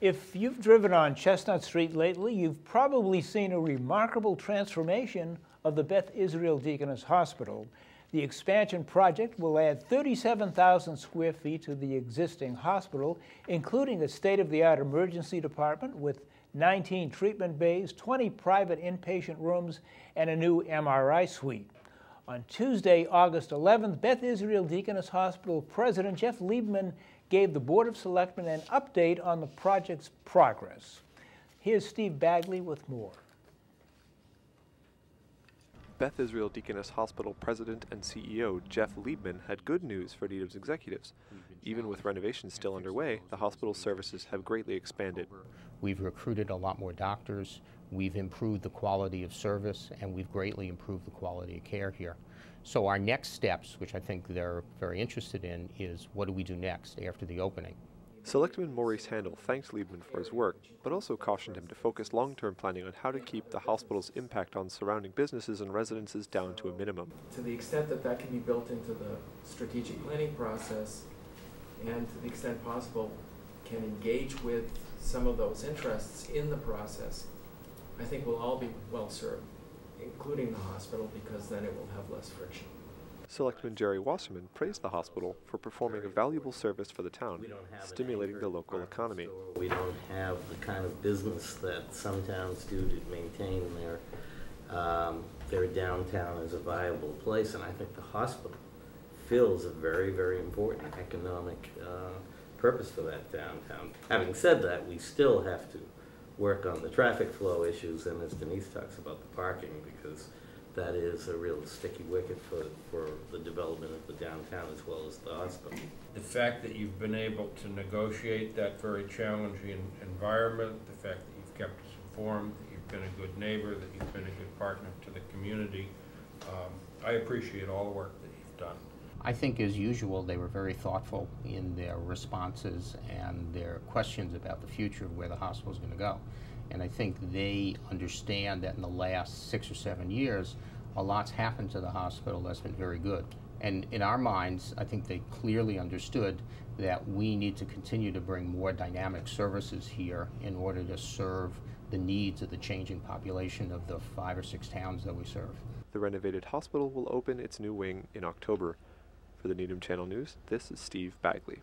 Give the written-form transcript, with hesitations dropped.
If you've driven on Chestnut Street lately, you've probably seen a remarkable transformation of the Beth Israel Deaconess Hospital. The expansion project will add 37,000 square feet to the existing hospital, including a state-of-the-art emergency department with 19 treatment bays, 20 private inpatient rooms, and a new MRI suite. On Tuesday, August 11th, Beth Israel Deaconess Hospital President Jeff Liebman gave the Board of Selectmen an update on the project's progress. Here's Steve Bagley with more. Beth Israel Deaconess Hospital President and CEO Jeff Liebman had good news for Needham's executives. Even with renovations still underway, the hospital's services have greatly expanded. We've recruited a lot more doctors, we've improved the quality of service, and we've greatly improved the quality of care here. So our next steps, which I think they're very interested in, is what do we do next after the opening? Selectman Maurice Handel thanked Liebman for his work, but also cautioned him to focus long-term planning on how to keep the hospital's impact on surrounding businesses and residences down to a minimum. To the extent that that can be built into the strategic planning process, and to the extent possible can engage with some of those interests in the process, I think we'll all be well served, including the hospital, because then it will have less friction. Selectman Jerry Wasserman praised the hospital for performing a valuable service for the town, stimulating the local economy. We don't have the kind of business that some towns do to maintain their downtown as a viable place, and I think the hospital fills a very, very important economic purpose for that downtown. Having said that, we still have to work on the traffic flow issues, and as Denise talks about the parking, because that is a real sticky wicket for the development of the downtown as well as the hospital. The fact that you've been able to negotiate that very challenging environment, the fact that you've kept us informed, that you've been a good neighbor, that you've been a good partner to the community, I appreciate all the work that you've done. I think, as usual, they were very thoughtful in their responses and their questions about the future of where the hospital is going to go. And I think they understand that in the last 6 or 7 years, a lot's happened to the hospital that's been very good. And in our minds, I think they clearly understood that we need to continue to bring more dynamic services here in order to serve the needs of the changing population of the 5 or 6 towns that we serve. The renovated hospital will open its new wing in October. For the Needham Channel News, this is Steve Bagley.